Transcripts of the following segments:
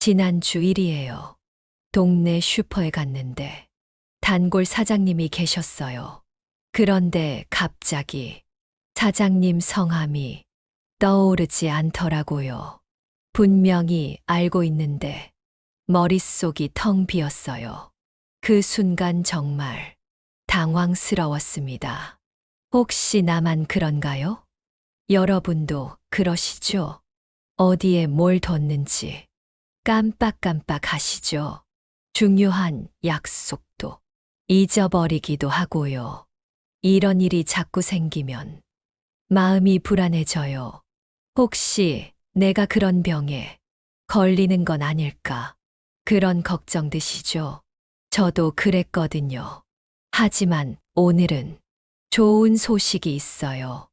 지난주 일이에요. 동네 슈퍼에 갔는데 단골 사장님이 계셨어요. 그런데 갑자기 사장님 성함이 떠오르지 않더라고요. 분명히 알고 있는데 머릿속이 텅 비었어요. 그 순간 정말 당황스러웠습니다. 혹시 나만 그런가요? 여러분도 그러시죠? 어디에 뭘 뒀는지 깜빡깜빡 하시죠? 중요한 약속도 잊어버리기도 하고요. 이런 일이 자꾸 생기면 마음이 불안해져요. 혹시 내가 그런 병에 걸리는 건 아닐까? 그런 걱정 드시죠? 저도 그랬거든요. 하지만 오늘은 좋은 소식이 있어요.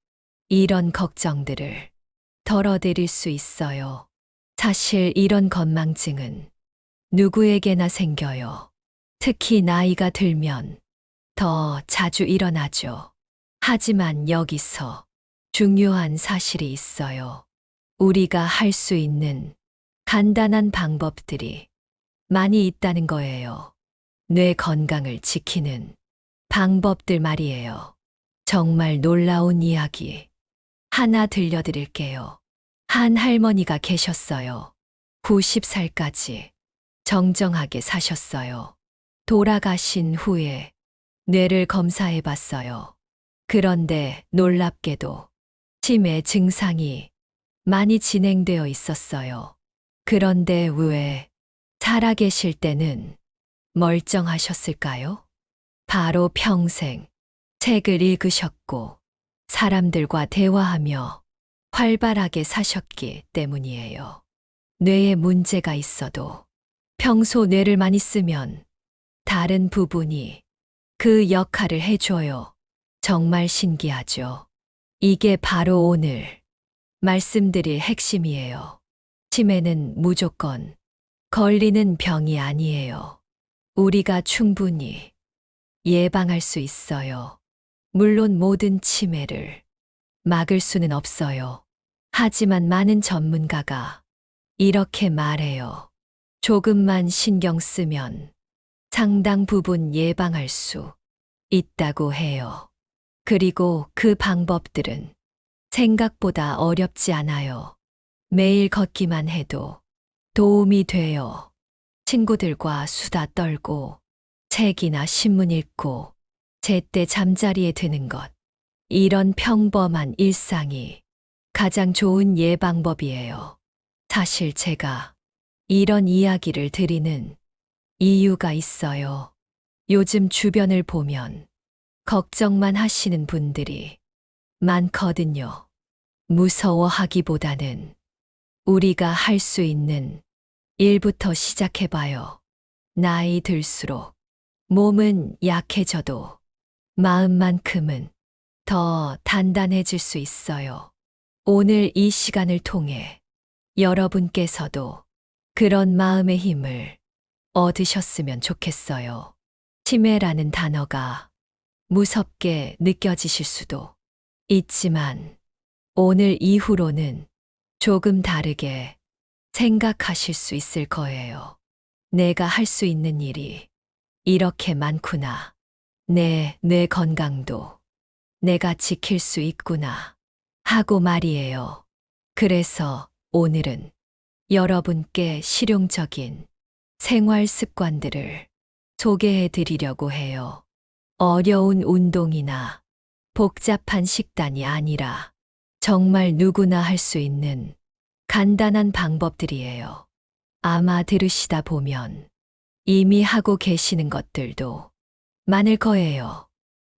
이런 걱정들을 덜어드릴 수 있어요. 사실 이런 건망증은 누구에게나 생겨요. 특히 나이가 들면 더 자주 일어나죠. 하지만 여기서 중요한 사실이 있어요. 우리가 할 수 있는 간단한 방법들이 많이 있다는 거예요. 뇌 건강을 지키는 방법들 말이에요. 정말 놀라운 이야기 하나 들려드릴게요. 한 할머니가 계셨어요. 90살까지 정정하게 사셨어요. 돌아가신 후에 뇌를 검사해 봤어요. 그런데 놀랍게도 치매 증상이 많이 진행되어 있었어요. 그런데 왜 살아계실 때는 멀쩡하셨을까요? 바로 평생 책을 읽으셨고 사람들과 대화하며 활발하게 사셨기 때문이에요. 뇌에 문제가 있어도 평소 뇌를 많이 쓰면 다른 부분이 그 역할을 해줘요. 정말 신기하죠? 이게 바로 오늘 말씀드릴 핵심이에요. 치매는 무조건 걸리는 병이 아니에요. 우리가 충분히 예방할 수 있어요. 물론 모든 치매를 막을 수는 없어요. 하지만 많은 전문가가 이렇게 말해요. 조금만 신경 쓰면 상당 부분 예방할 수 있다고 해요. 그리고 그 방법들은 생각보다 어렵지 않아요. 매일 걷기만 해도 도움이 돼요. 친구들과 수다 떨고 책이나 신문 읽고 제때 잠자리에 드는 것. 이런 평범한 일상이 가장 좋은 예방법이에요. 사실 제가 이런 이야기를 드리는 이유가 있어요. 요즘 주변을 보면 걱정만 하시는 분들이 많거든요. 무서워하기보다는 우리가 할 수 있는 일부터 시작해봐요. 나이 들수록 몸은 약해져도 마음만큼은 더 단단해질 수 있어요. 오늘 이 시간을 통해 여러분께서도 그런 마음의 힘을 얻으셨으면 좋겠어요. 치매라는 단어가 무섭게 느껴지실 수도 있지만 오늘 이후로는 조금 다르게 생각하실 수 있을 거예요. 내가 할 수 있는 일이 이렇게 많구나. 내 건강도 내가 지킬 수 있구나. 하고 말이에요. 그래서 오늘은 여러분께 실용적인 생활 습관들을 소개해 드리려고 해요. 어려운 운동이나 복잡한 식단이 아니라 정말 누구나 할 수 있는 간단한 방법들이에요. 아마 들으시다 보면 이미 하고 계시는 것들도 많을 거예요.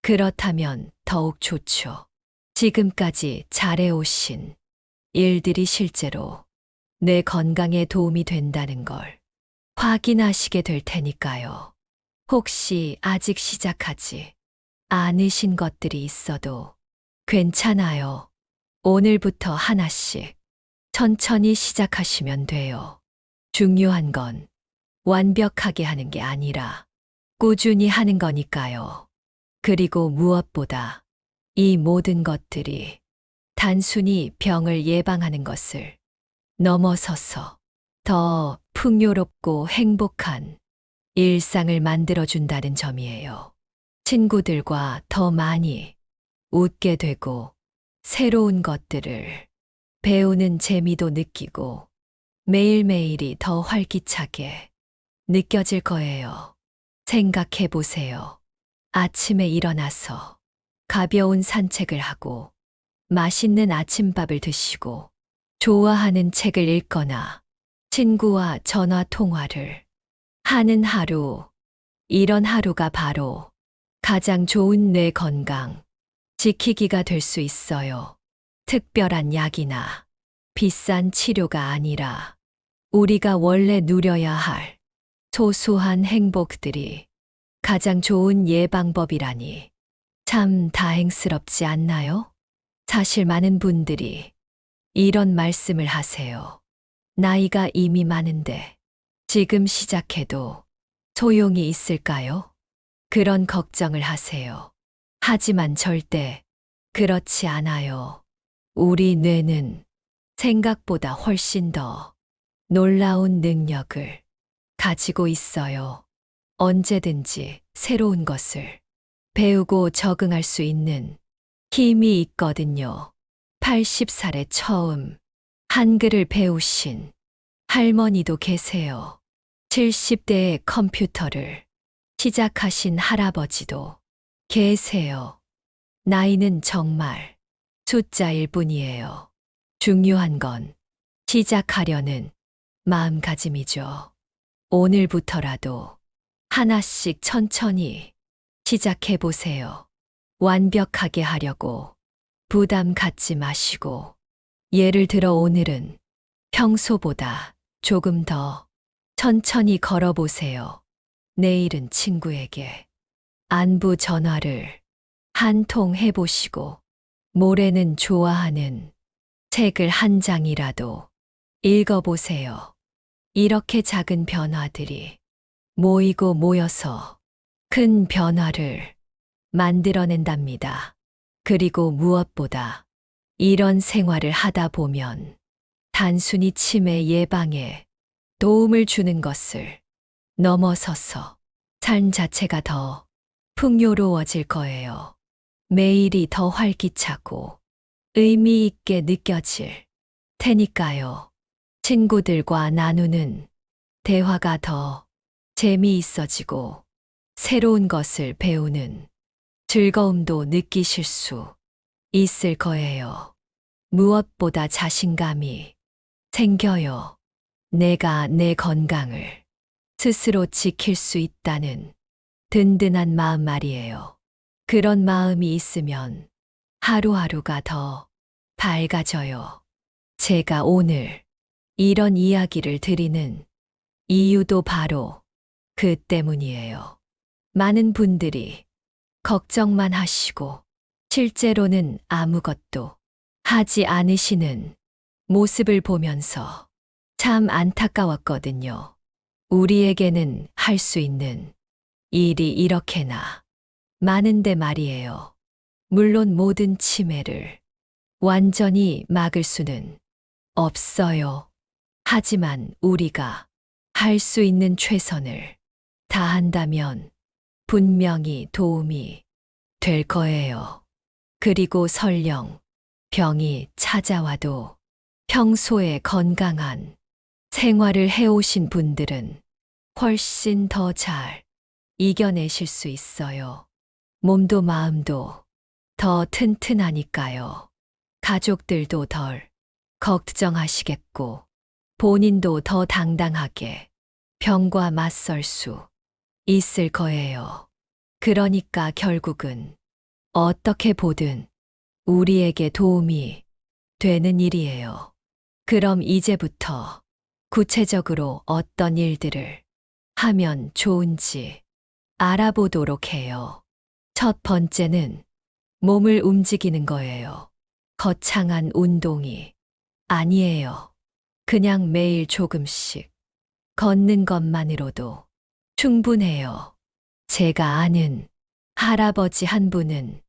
그렇다면 더욱 좋죠. 지금까지 잘해오신 일들이 실제로 뇌 건강에 도움이 된다는 걸 확인하시게 될 테니까요. 혹시 아직 시작하지 않으신 것들이 있어도 괜찮아요. 오늘부터 하나씩 천천히 시작하시면 돼요. 중요한 건 완벽하게 하는 게 아니라 꾸준히 하는 거니까요. 그리고 무엇보다 이 모든 것들이 단순히 병을 예방하는 것을 넘어서서 더 풍요롭고 행복한 일상을 만들어준다는 점이에요. 친구들과 더 많이 웃게 되고 새로운 것들을 배우는 재미도 느끼고 매일매일이 더 활기차게 느껴질 거예요. 생각해 보세요. 아침에 일어나서 가벼운 산책을 하고 맛있는 아침밥을 드시고 좋아하는 책을 읽거나 친구와 전화 통화를 하는 하루. 이런 하루가 바로 가장 좋은 뇌 건강 지키기가 될 수 있어요. 특별한 약이나 비싼 치료가 아니라 우리가 원래 누려야 할 소소한 행복들이 가장 좋은 예방법이라니 참 다행스럽지 않나요? 사실 많은 분들이 이런 말씀을 하세요. 나이가 이미 많은데 지금 시작해도 소용이 있을까요? 그런 걱정을 하세요. 하지만 절대 그렇지 않아요. 우리 뇌는 생각보다 훨씬 더 놀라운 능력을 가지고 있어요. 언제든지 새로운 것을 배우고 적응할 수 있는 힘이 있거든요. 80살에 처음 한글을 배우신 할머니도 계세요. 70대에 컴퓨터를 시작하신 할아버지도 계세요. 나이는 정말 숫자일 뿐이에요. 중요한 건 시작하려는 마음가짐이죠. 오늘부터라도 하나씩 천천히 시작해 보세요. 완벽하게 하려고 부담 갖지 마시고, 예를 들어 오늘은 평소보다 조금 더 천천히 걸어보세요. 내일은 친구에게 안부 전화를 한 통 해보시고, 모레는 좋아하는 책을 한 장이라도 읽어보세요. 이렇게 작은 변화들이 모이고 모여서 큰 변화를 만들어낸답니다. 그리고 무엇보다 이런 생활을 하다 보면 단순히 치매 예방에 도움을 주는 것을 넘어서서 삶 자체가 더 풍요로워질 거예요. 매일이 더 활기차고 의미 있게 느껴질 테니까요. 친구들과 나누는 대화가 더 재미있어지고 새로운 것을 배우는 즐거움도 느끼실 수 있을 거예요. 무엇보다 자신감이 생겨요. 내가 내 건강을 스스로 지킬 수 있다는 든든한 마음 말이에요. 그런 마음이 있으면 하루하루가 더 밝아져요. 제가 오늘 이런 이야기를 드리는 이유도 바로 그 때문이에요. 많은 분들이 걱정만 하시고 실제로는 아무것도 하지 않으시는 모습을 보면서 참 안타까웠거든요. 우리에게는 할 수 있는 일이 이렇게나 많은데 말이에요. 물론 모든 치매를 완전히 막을 수는 없어요. 하지만 우리가 할 수 있는 최선을 다한다면 분명히 도움이 될 거예요. 그리고 설령 병이 찾아와도 평소에 건강한 생활을 해오신 분들은 훨씬 더 잘 이겨내실 수 있어요. 몸도 마음도 더 튼튼하니까요. 가족들도 덜 걱정하시겠고 본인도 더 당당하게 병과 맞설 수 있을 거예요. 그러니까 결국은 어떻게 보든 우리에게 도움이 되는 일이에요. 그럼 이제부터 구체적으로 어떤 일들을 하면 좋은지 알아보도록 해요. 첫 번째는 몸을 움직이는 거예요. 거창한 운동이 아니에요. 그냥 매일 조금씩 걷는 것만으로도 충분해요. 제가 아는 할아버지 한 분은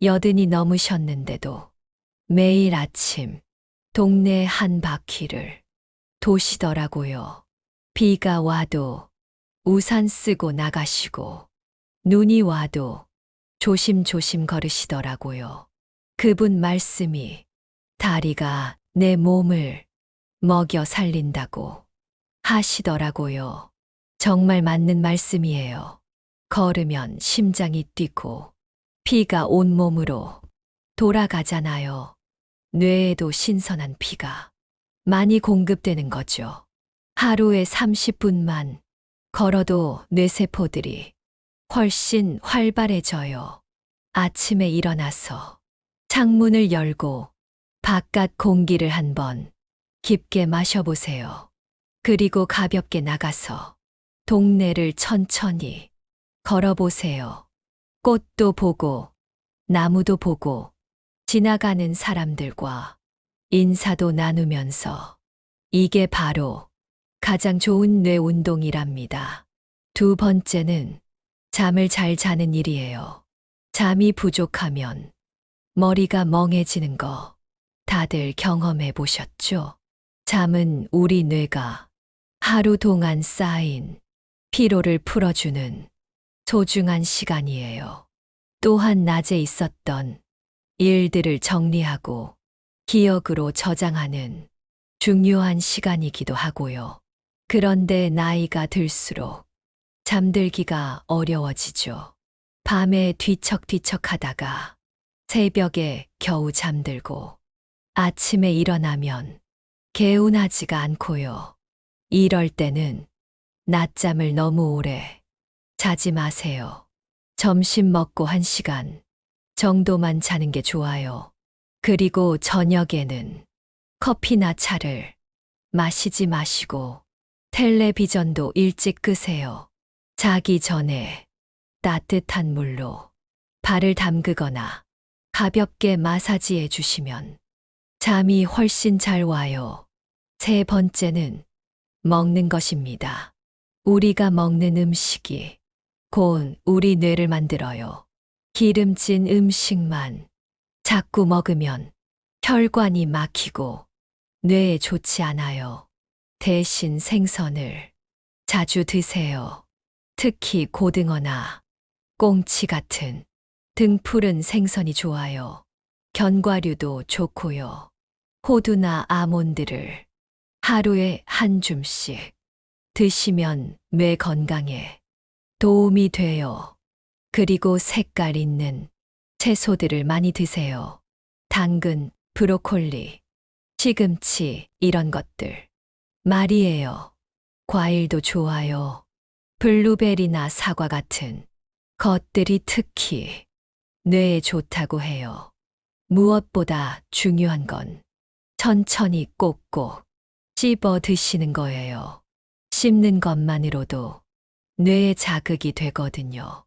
80이 넘으셨는데도 매일 아침 동네 한 바퀴를 도시더라고요. 비가 와도 우산 쓰고 나가시고, 눈이 와도 조심조심 걸으시더라고요. 그분 말씀이 다리가 내 몸을 먹여 살린다고 하시더라고요. 정말 맞는 말씀이에요. 걸으면 심장이 뛰고 피가 온몸으로 돌아가잖아요. 뇌에도 신선한 피가 많이 공급되는 거죠. 하루에 30분만 걸어도 뇌세포들이 훨씬 활발해져요. 아침에 일어나서 창문을 열고 바깥 공기를 한번 깊게 마셔보세요. 그리고 가볍게 나가서 동네를 천천히 걸어보세요. 꽃도 보고, 나무도 보고, 지나가는 사람들과 인사도 나누면서 이게 바로 가장 좋은 뇌 운동이랍니다. 두 번째는 잠을 잘 자는 일이에요. 잠이 부족하면 머리가 멍해지는 거 다들 경험해 보셨죠? 잠은 우리 뇌가 하루 동안 쌓인 피로를 풀어주는 소중한 시간이에요. 또한 낮에 있었던 일들을 정리하고 기억으로 저장하는 중요한 시간이기도 하고요. 그런데 나이가 들수록 잠들기가 어려워지죠. 밤에 뒤척뒤척 하다가 새벽에 겨우 잠들고 아침에 일어나면 개운하지가 않고요. 이럴 때는 낮잠을 너무 오래 자지 마세요. 점심 먹고 1시간 정도만 자는 게 좋아요. 그리고 저녁에는 커피나 차를 마시지 마시고 텔레비전도 일찍 끄세요. 자기 전에 따뜻한 물로 발을 담그거나 가볍게 마사지해 주시면 잠이 훨씬 잘 와요. 세 번째는 먹는 것입니다. 우리가 먹는 음식이 곧 우리 뇌를 만들어요. 기름진 음식만 자꾸 먹으면 혈관이 막히고 뇌에 좋지 않아요. 대신 생선을 자주 드세요. 특히 고등어나 꽁치 같은 등푸른 생선이 좋아요. 견과류도 좋고요. 호두나 아몬드를 하루에 한 줌씩 드시면 뇌 건강에 도움이 돼요. 그리고 색깔 있는 채소들을 많이 드세요. 당근, 브로콜리, 시금치 이런 것들. 말이에요. 과일도 좋아요. 블루베리나 사과 같은 것들이 특히 뇌에 좋다고 해요. 무엇보다 중요한 건 천천히 꼭꼭 씹어 드시는 거예요. 씹는 것만으로도 뇌에 자극이 되거든요.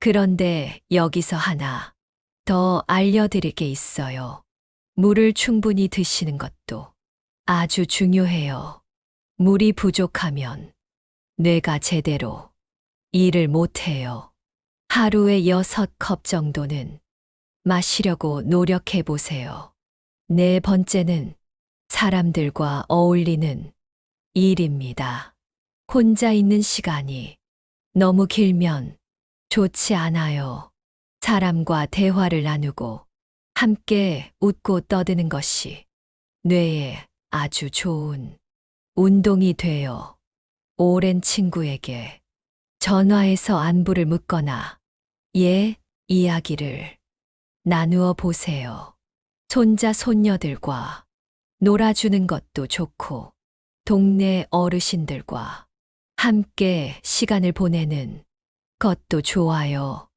그런데 여기서 하나 더 알려드릴 게 있어요. 물을 충분히 드시는 것도 아주 중요해요. 물이 부족하면 뇌가 제대로 일을 못해요. 하루에 6컵 정도는 마시려고 노력해 보세요. 네 번째는 사람들과 어울리는 일입니다. 혼자 있는 시간이 너무 길면 좋지 않아요. 사람과 대화를 나누고 함께 웃고 떠드는 것이 뇌에 아주 좋은 운동이 돼요. 오랜 친구에게 전화해서 안부를 묻거나 이야기를 나누어 보세요. 손자, 손녀들과 놀아주는 것도 좋고, 동네 어르신들과 함께 시간을 보내는 것도 좋아요.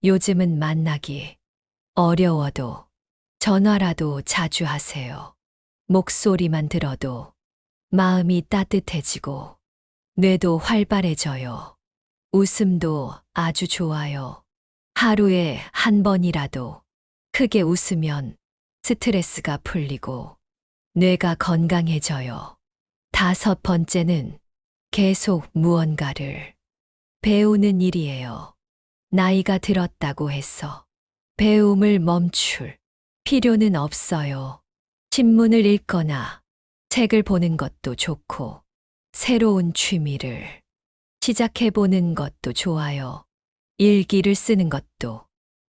요즘은 만나기 어려워도 전화라도 자주 하세요. 목소리만 들어도 마음이 따뜻해지고 뇌도 활발해져요. 웃음도 아주 좋아요. 하루에 한 번이라도 크게 웃으면 스트레스가 풀리고 뇌가 건강해져요. 5번째는 계속 무언가를 배우는 일이에요. 나이가 들었다고 해서 배움을 멈출 필요는 없어요. 신문을 읽거나 책을 보는 것도 좋고, 새로운 취미를 시작해보는 것도 좋아요. 일기를 쓰는 것도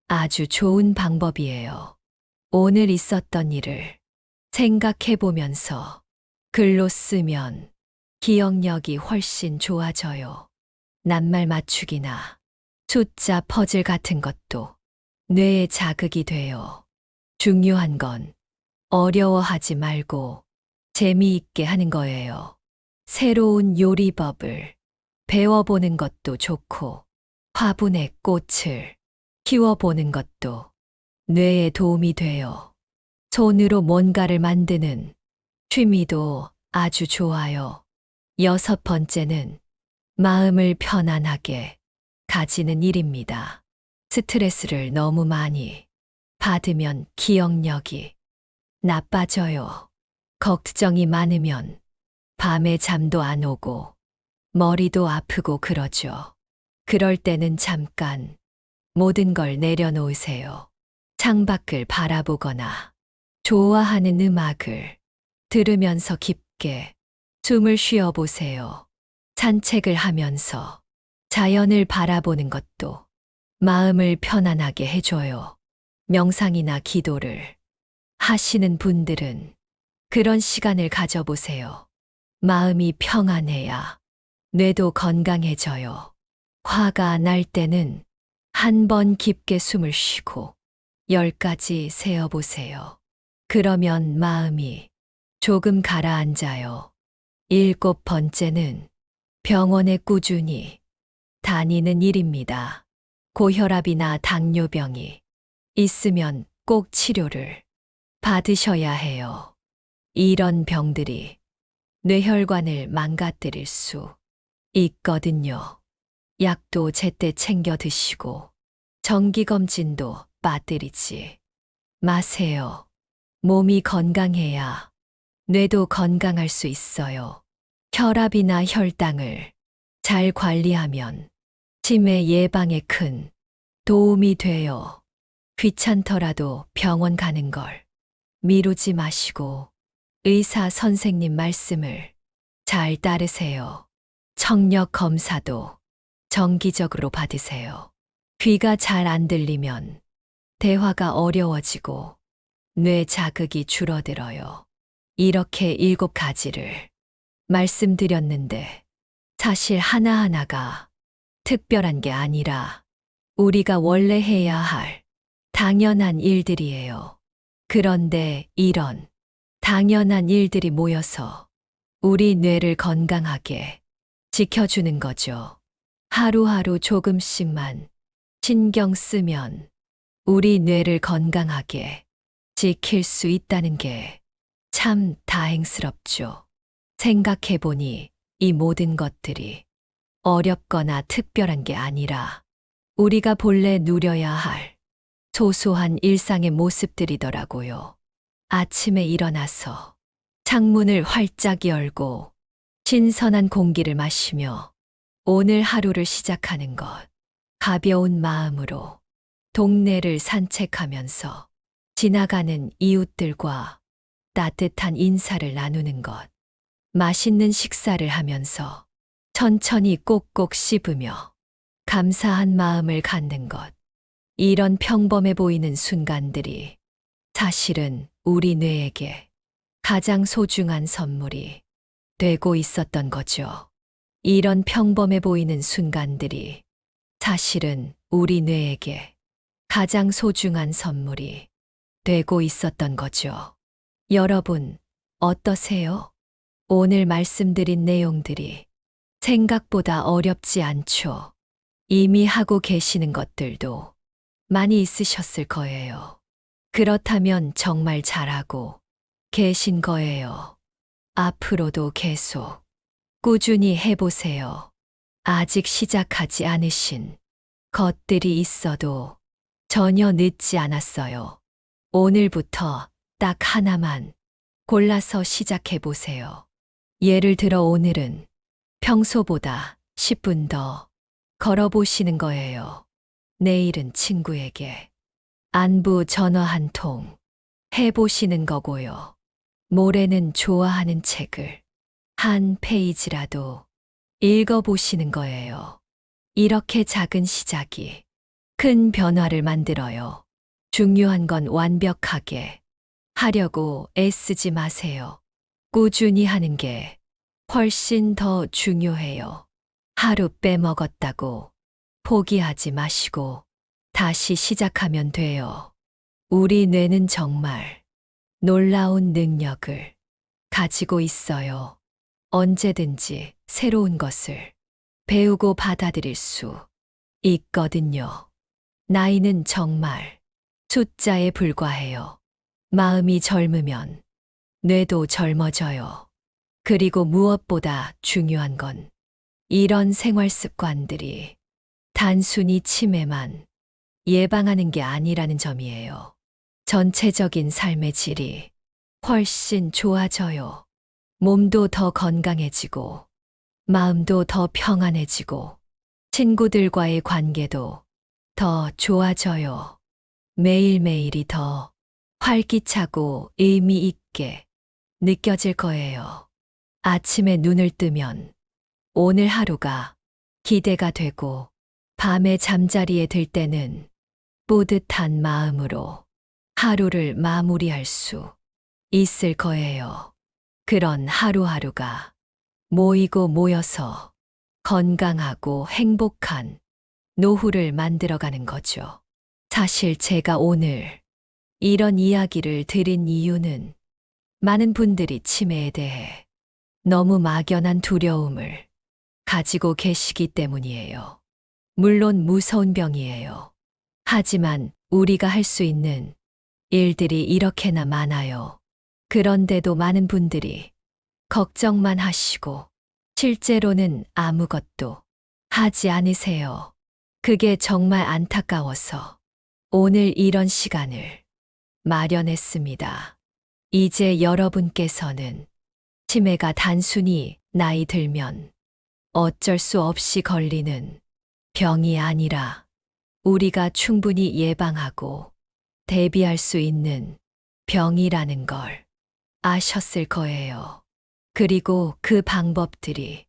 아주 좋은 방법이에요. 오늘 있었던 일을 생각해보면서 글로 쓰면 기억력이 훨씬 좋아져요. 낱말 맞추기나 숫자 퍼즐 같은 것도 뇌에 자극이 돼요. 중요한 건 어려워하지 말고 재미있게 하는 거예요. 새로운 요리법을 배워보는 것도 좋고, 화분의 꽃을 키워보는 것도 뇌에 도움이 돼요. 손으로 뭔가를 만드는 취미도 아주 좋아요. 6번째는 마음을 편안하게 가지는 일입니다. 스트레스를 너무 많이 받으면 기억력이 나빠져요. 걱정이 많으면 밤에 잠도 안 오고 머리도 아프고 그러죠. 그럴 때는 잠깐 모든 걸 내려놓으세요. 창밖을 바라보거나 좋아하는 음악을 들으면서 깊게 숨을 쉬어 보세요. 산책을 하면서 자연을 바라보는 것도 마음을 편안하게 해줘요. 명상이나 기도를 하시는 분들은 그런 시간을 가져보세요. 마음이 평안해야 뇌도 건강해져요. 화가 날 때는 한 번 깊게 숨을 쉬고 10까지 세어보세요. 그러면 마음이 조금 가라앉아요. 7번째는 병원에 꾸준히 다니는 일입니다. 고혈압이나 당뇨병이 있으면 꼭 치료를 받으셔야 해요. 이런 병들이 뇌혈관을 망가뜨릴 수 있거든요. 약도 제때 챙겨 드시고 정기검진도 빠뜨리지 마세요. 몸이 건강해야 뇌도 건강할 수 있어요. 혈압이나 혈당을 잘 관리하면 치매 예방에 큰 도움이 돼요. 귀찮더라도 병원 가는 걸 미루지 마시고 의사 선생님 말씀을 잘 따르세요. 청력 검사도 정기적으로 받으세요. 귀가 잘 안 들리면 대화가 어려워지고 뇌 자극이 줄어들어요. 이렇게 7가지를 말씀드렸는데 사실 하나하나가 특별한 게 아니라 우리가 원래 해야 할 당연한 일들이에요. 그런데 이런 당연한 일들이 모여서 우리 뇌를 건강하게 지켜주는 거죠. 하루하루 조금씩만 신경 쓰면 우리 뇌를 건강하게 지킬 수 있다는 게 참 다행스럽죠. 생각해보니 이 모든 것들이 어렵거나 특별한 게 아니라 우리가 본래 누려야 할 소소한 일상의 모습들이더라고요. 아침에 일어나서 창문을 활짝 열고 신선한 공기를 마시며 오늘 하루를 시작하는 것, 가벼운 마음으로 동네를 산책하면서 지나가는 이웃들과 따뜻한 인사를 나누는 것, 맛있는 식사를 하면서 천천히 꼭꼭 씹으며 감사한 마음을 갖는 것, 이런 평범해 보이는 순간들이 사실은 우리 뇌에게 가장 소중한 선물이 되고 있었던 거죠. 이런 평범해 보이는 순간들이 사실은 우리 뇌에게 가장 소중한 선물이 되고 있었던 거죠. 여러분, 어떠세요? 오늘 말씀드린 내용들이 생각보다 어렵지 않죠. 이미 하고 계시는 것들도 많이 있으셨을 거예요. 그렇다면 정말 잘하고 계신 거예요. 앞으로도 계속 꾸준히 해보세요. 아직 시작하지 않으신 것들이 있어도 전혀 늦지 않았어요. 오늘부터 딱 하나만 골라서 시작해 보세요. 예를 들어 오늘은 평소보다 10분 더 걸어보시는 거예요. 내일은 친구에게 안부 전화 한 통 해보시는 거고요. 모레는 좋아하는 책을 한 페이지라도 읽어보시는 거예요. 이렇게 작은 시작이 큰 변화를 만들어요. 중요한 건 완벽하게 하려고 애쓰지 마세요. 꾸준히 하는 게 훨씬 더 중요해요. 하루 빼먹었다고 포기하지 마시고 다시 시작하면 돼요. 우리 뇌는 정말 놀라운 능력을 가지고 있어요. 언제든지 새로운 것을 배우고 받아들일 수 있거든요. 나이는 정말 숫자에 불과해요. 마음이 젊으면 뇌도 젊어져요. 그리고 무엇보다 중요한 건 이런 생활 습관들이 단순히 치매만 예방하는 게 아니라는 점이에요. 전체적인 삶의 질이 훨씬 좋아져요. 몸도 더 건강해지고, 마음도 더 평안해지고, 친구들과의 관계도 더 좋아져요. 매일매일이 더 활기차고 의미 있게 느껴질 거예요. 아침에 눈을 뜨면 오늘 하루가 기대가 되고, 밤에 잠자리에 들 때는 뿌듯한 마음으로 하루를 마무리할 수 있을 거예요. 그런 하루하루가 모이고 모여서 건강하고 행복한 노후를 만들어가는 거죠. 사실 제가 오늘 이런 이야기를 드린 이유는 많은 분들이 치매에 대해 너무 막연한 두려움을 가지고 계시기 때문이에요. 물론 무서운 병이에요. 하지만 우리가 할 수 있는 일들이 이렇게나 많아요. 그런데도 많은 분들이 걱정만 하시고 실제로는 아무것도 하지 않으세요. 그게 정말 안타까워서 오늘 이런 시간을 마련했습니다. 이제 여러분께서는 치매가 단순히 나이 들면 어쩔 수 없이 걸리는 병이 아니라 우리가 충분히 예방하고 대비할 수 있는 병이라는 걸 아셨을 거예요. 그리고 그 방법들이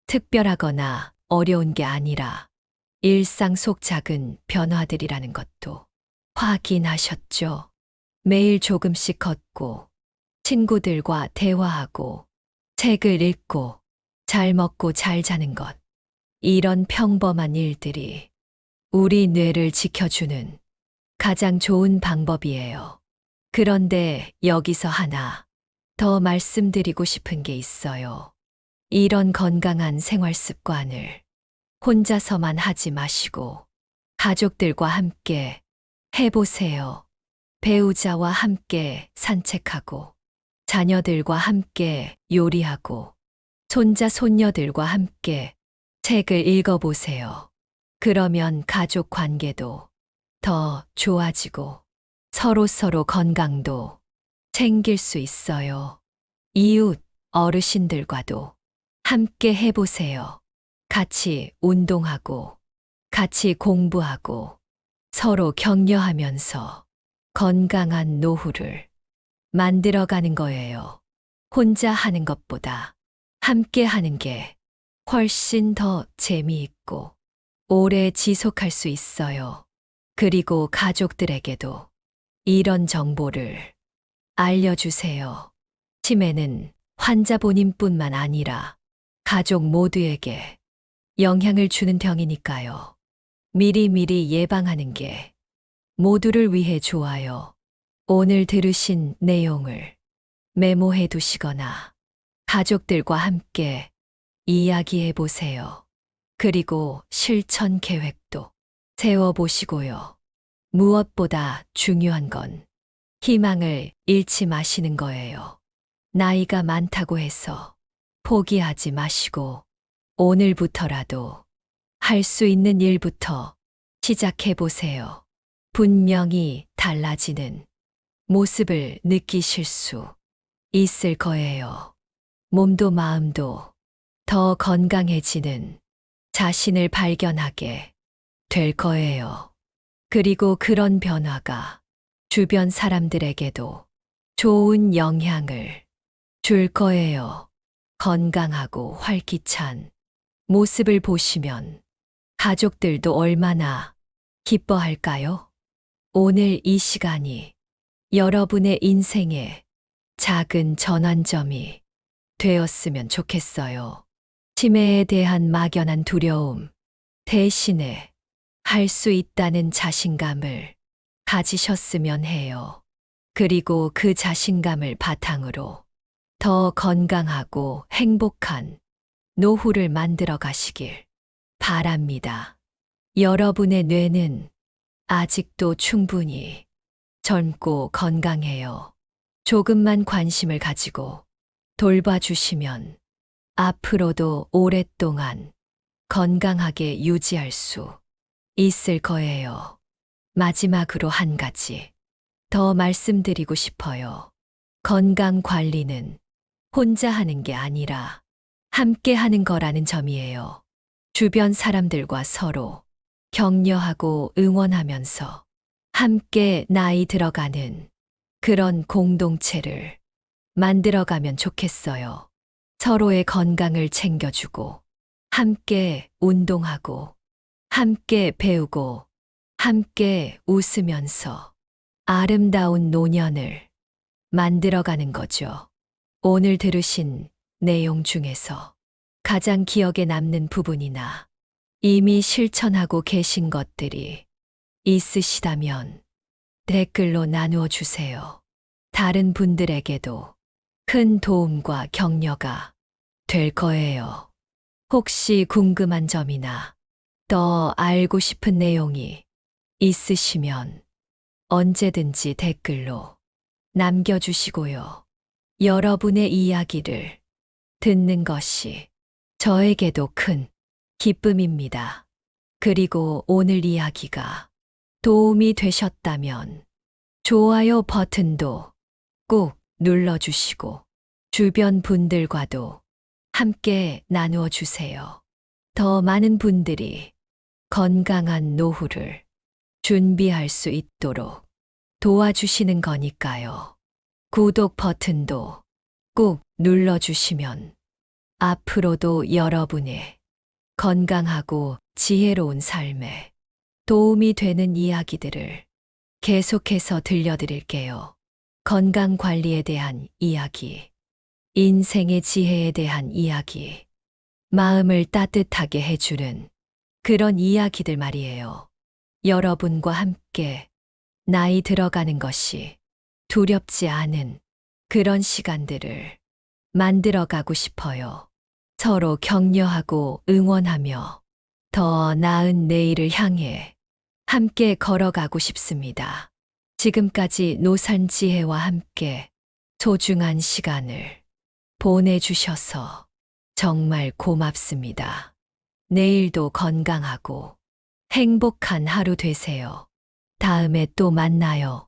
특별하거나 어려운 게 아니라 일상 속 작은 변화들이라는 것도 확인하셨죠? 매일 조금씩 걷고, 친구들과 대화하고, 책을 읽고, 잘 먹고 잘 자는 것. 이런 평범한 일들이 우리 뇌를 지켜주는 가장 좋은 방법이에요. 그런데 여기서 하나 더 말씀드리고 싶은 게 있어요. 이런 건강한 생활 습관을 혼자서만 하지 마시고 가족들과 함께 해보세요. 배우자와 함께 산책하고 자녀들과 함께 요리하고 손자, 손녀들과 함께 책을 읽어보세요. 그러면 가족 관계도 더 좋아지고 서로 건강도 챙길 수 있어요. 이웃, 어르신들과도 함께 해보세요. 같이 운동하고, 같이 공부하고, 서로 격려하면서 건강한 노후를 만들어가는 거예요. 혼자 하는 것보다 함께 하는 게 훨씬 더 재미있고 오래 지속할 수 있어요. 그리고 가족들에게도 이런 정보를 알려주세요. 치매는 환자 본인뿐만 아니라 가족 모두에게 영향을 주는 병이니까요. 미리미리 예방하는 게 모두를 위해 좋아요. 오늘 들으신 내용을 메모해 두시거나 가족들과 함께 이야기해 보세요. 그리고 실천 계획도 세워보시고요. 무엇보다 중요한 건 희망을 잃지 마시는 거예요. 나이가 많다고 해서 포기하지 마시고 오늘부터라도 할 수 있는 일부터 시작해 보세요. 분명히 달라지는 모습을 느끼실 수 있을 거예요. 몸도 마음도 더 건강해지는 자신을 발견하게 될 거예요. 그리고 그런 변화가 주변 사람들에게도 좋은 영향을 줄 거예요. 건강하고 활기찬 모습을 보시면 가족들도 얼마나 기뻐할까요? 오늘 이 시간이 여러분의 인생에 작은 전환점이 되었으면 좋겠어요. 치매에 대한 막연한 두려움 대신에 할 수 있다는 자신감을 가지셨으면 해요. 그리고 그 자신감을 바탕으로 더 건강하고 행복한 노후를 만들어 가시길 바랍니다. 여러분의 뇌는 아직도 충분히 젊고 건강해요. 조금만 관심을 가지고 돌봐주시면 앞으로도 오랫동안 건강하게 유지할 수 있을 거예요. 마지막으로 한 가지 더 말씀드리고 싶어요. 건강 관리는 혼자 하는 게 아니라 함께 하는 거라는 점이에요. 주변 사람들과 서로 격려하고 응원하면서 함께 나이 들어가는 그런 공동체를 만들어가면 좋겠어요. 서로의 건강을 챙겨주고, 함께 운동하고, 함께 배우고, 함께 웃으면서 아름다운 노년을 만들어가는 거죠. 오늘 들으신 내용 중에서 가장 기억에 남는 부분이나 이미 실천하고 계신 것들이 있으시다면 댓글로 나누어 주세요. 다른 분들에게도 큰 도움과 격려가 될 거예요. 혹시 궁금한 점이나 더 알고 싶은 내용이 있으시면 언제든지 댓글로 남겨주시고요. 여러분의 이야기를 듣는 것이 저에게도 큰 기쁨입니다. 그리고 오늘 이야기가 도움이 되셨다면 좋아요 버튼도 꾹 눌러주시고 주변 분들과도 함께 나누어 주세요. 더 많은 분들이 건강한 노후를 준비할 수 있도록 도와주시는 거니까요. 구독 버튼도 꾹 눌러주시면 앞으로도 여러분의 건강하고 지혜로운 삶에 도움이 되는 이야기들을 계속해서 들려드릴게요. 건강 관리에 대한 이야기, 인생의 지혜에 대한 이야기, 마음을 따뜻하게 해주는 그런 이야기들 말이에요. 여러분과 함께 나이 들어가는 것이 두렵지 않은 그런 시간들을 만들어가고 싶어요. 서로 격려하고 응원하며 더 나은 내일을 향해 함께 걸어가고 싶습니다. 지금까지 노산지혜와 함께 소중한 시간을 보내주셔서 정말 고맙습니다. 내일도 건강하고 행복한 하루 되세요. 다음에 또 만나요.